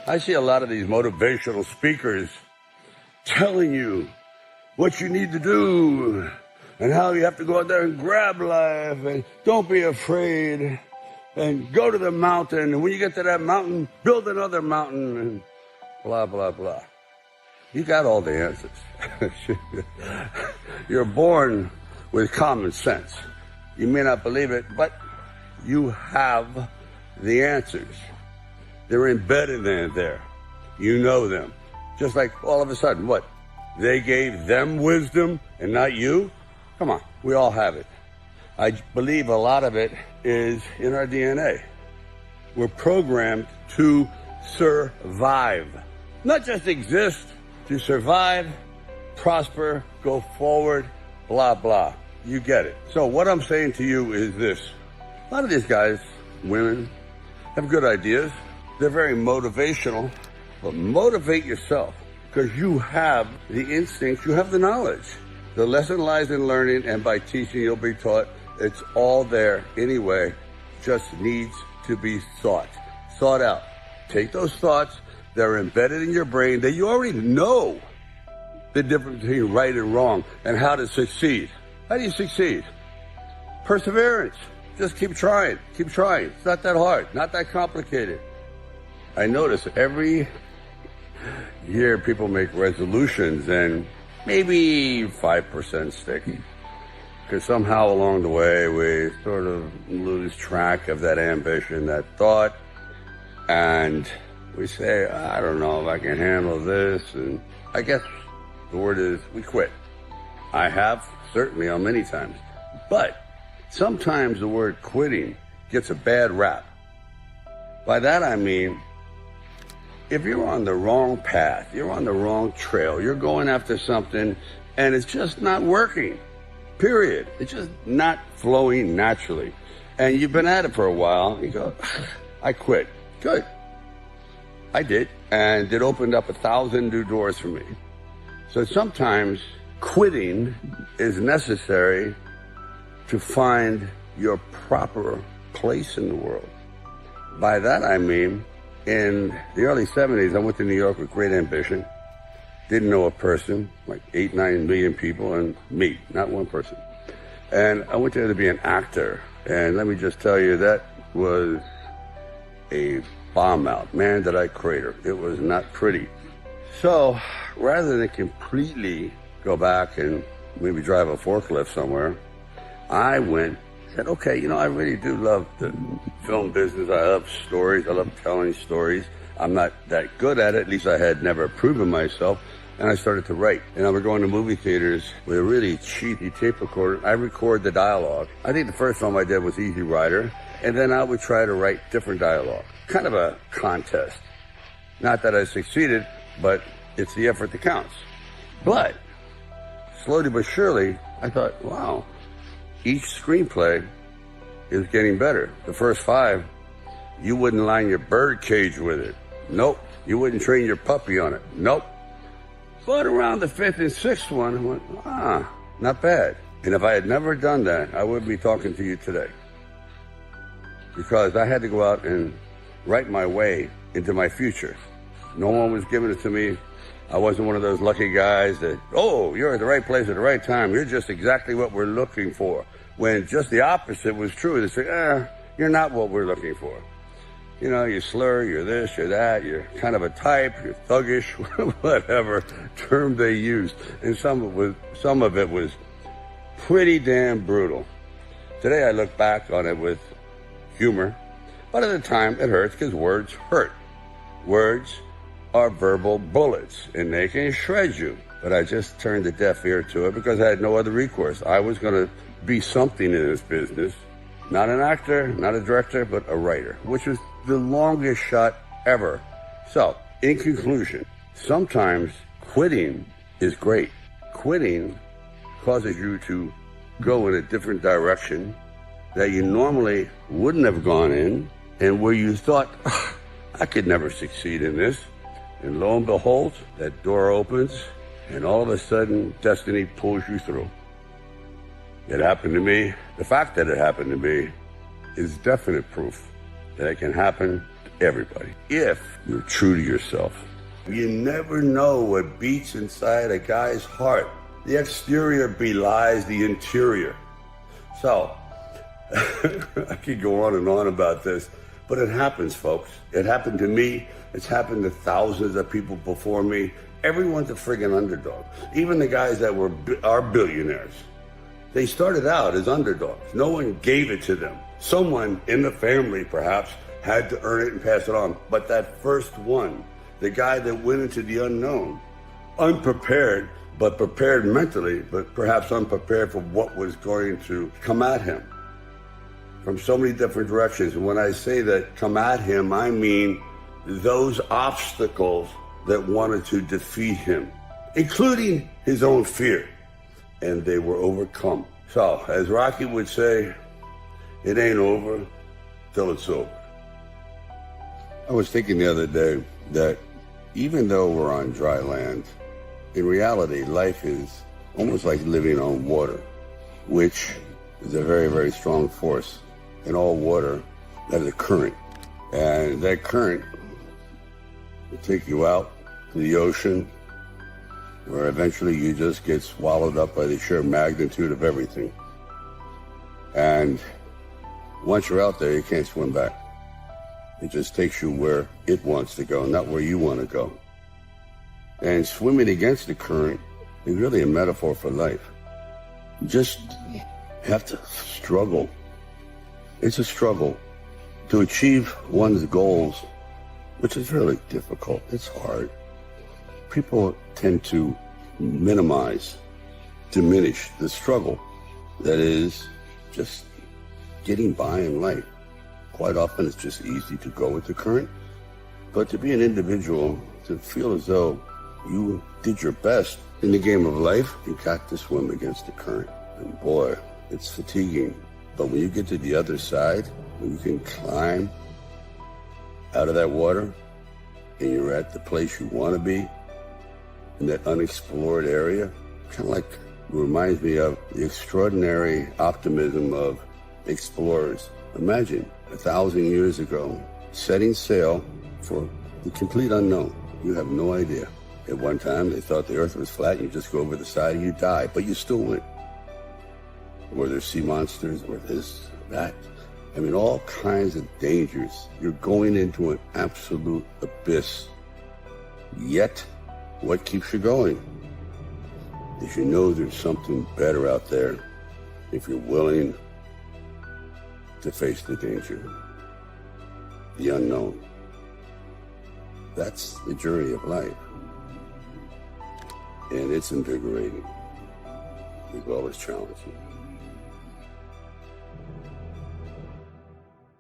I see a lot of these motivational speakers telling you what you need to do and how you have to go out there and grab life and don't be afraid and go to the mountain. And when you get to that mountain, build another mountain and blah, blah, blah. You got all the answers. You're born with common sense. You may not believe it, but you have the answers. They're embedded in there. You know them. Just like all of a sudden, what? They gave them wisdom and not you? Come on, we all have it. I believe a lot of it is in our DNA. We're programmed to survive. Not just exist, to survive, prosper, go forward, blah, blah. You get it. So what I'm saying to you is this. A lot of these guys, women, have good ideas. They're very motivational, but motivate yourself because you have the instincts, you have the knowledge. The lesson lies in learning, and by teaching, you'll be taught. It's all there anyway, just needs to be sought out. Take those thoughts, they're embedded in your brain, that you already know the difference between right and wrong and how to succeed. How do you succeed? Perseverance. Just keep trying. Keep trying. It's not that hard, not that complicated. I notice every year people make resolutions and maybe 5% stick. Because somehow along the way we sort of lose track of that ambition, that thought, and we say, I don't know if I can handle this, and I guess the word is we quit. I have, certainly on many times. But sometimes the word quitting gets a bad rap. By that I mean, if you're on the wrong path, you're on the wrong trail, you're going after something and it's just not working, period. It's just not flowing naturally. And you've been at it for a while, you go, I quit. Good. I did. And it opened up 1,000 new doors for me. So sometimes quitting is necessary to find your proper place in the world. By that I mean, in the early 70s, I went to New York with great ambition. Didn't know a person, like 8-9 million people, and me, not one person. And I went there to be an actor. And let me just tell you, that was a bomb out. Man, did I crater. It was not pretty. So rather than completely go back and maybe drive a forklift somewhere, I said, okay, I really do love the film business. I love stories. I love telling stories. I'm not that good at it. At least I had never proven myself. And I started to write. And I would go into movie theaters with a really cheapy tape recorder. I record the dialogue. I think the first film I did was Easy Rider. And then I would try to write different dialogue. Kind of a contest. Not that I succeeded, but it's the effort that counts. But slowly but surely, I thought, wow, each screenplay is getting better. The first 5, you wouldn't line your bird cage with it. Nope. You wouldn't train your puppy on it. Nope. But around the 5th and 6th one, I went, not bad. And if I had never done that, I wouldn't be talking to you today. Because I had to go out and write my way into my future. No one was giving it to me. I wasn't one of those lucky guys that, you're at the right place at the right time. You're just exactly what we're looking for. When just the opposite was true. They say, you're not what we're looking for. You slur, you're this, you're that, you're kind of a type, you're thuggish, whatever term they used. And some of it was pretty damn brutal. Today I look back on it with humor, but at the time it hurts because words hurt. Words are verbal bullets, and they can shred you. But I just turned a deaf ear to it because I had no other recourse. I was going to be something in this business. Not an actor, not a director, but a writer, which was the longest shot ever. So, in conclusion, sometimes quitting is great. Quitting causes you to go in a different direction that you normally wouldn't have gone in, and where you thought, I could never succeed in this. And lo and behold, that door opens, and all of a sudden, destiny pulls you through. It happened to me. The fact that it happened to me is definite proof that it can happen to everybody, if you're true to yourself. You never know what beats inside a guy's heart. The exterior belies the interior. So, I could go on and on about this, but it happens, folks. It happened to me. It's happened to thousands of people before me. Everyone's a friggin' underdog. Even the guys that are billionaires. They started out as underdogs. No one gave it to them. Someone in the family, perhaps, had to earn it and pass it on. But that first one, the guy that went into the unknown, unprepared, but prepared mentally, but perhaps unprepared for what was going to come at him from so many different directions. And when I say that come at him, I mean those obstacles that wanted to defeat him, including his own fear. And they were overcome. So, as Rocky would say, it ain't over till it's over. I was thinking the other day that even though we're on dry land, in reality, life is almost like living on water, which is a very, very strong force. In all water, there's a current. And that current will take you out to the ocean, where eventually you just get swallowed up by the sheer magnitude of everything. And once you're out there, you can't swim back. It just takes you where it wants to go, not where you want to go. And swimming against the current is really a metaphor for life. You just have to struggle. It's a struggle to achieve one's goals, which is really difficult. It's hard. People tend to minimize, diminish the struggle that is just getting by in life. Quite often it's just easy to go with the current, but to be an individual, to feel as though you did your best in the game of life, you got to swim against the current. And boy, it's fatiguing. But when you get to the other side, when you can climb out of that water and you're at the place you want to be, in that unexplored area, kind of like reminds me of the extraordinary optimism of explorers. Imagine 1,000 years ago, setting sail for the complete unknown. You have no idea. At one time, they thought the earth was flat, you just go over the side and you die, but you still went. Were there sea monsters, or this, that? I mean, all kinds of dangers. You're going into an absolute abyss. Yet, what keeps you going? Is you know there's something better out there if you're willing to face the danger, the unknown. That's the journey of life. And it's invigorating as well as challenging.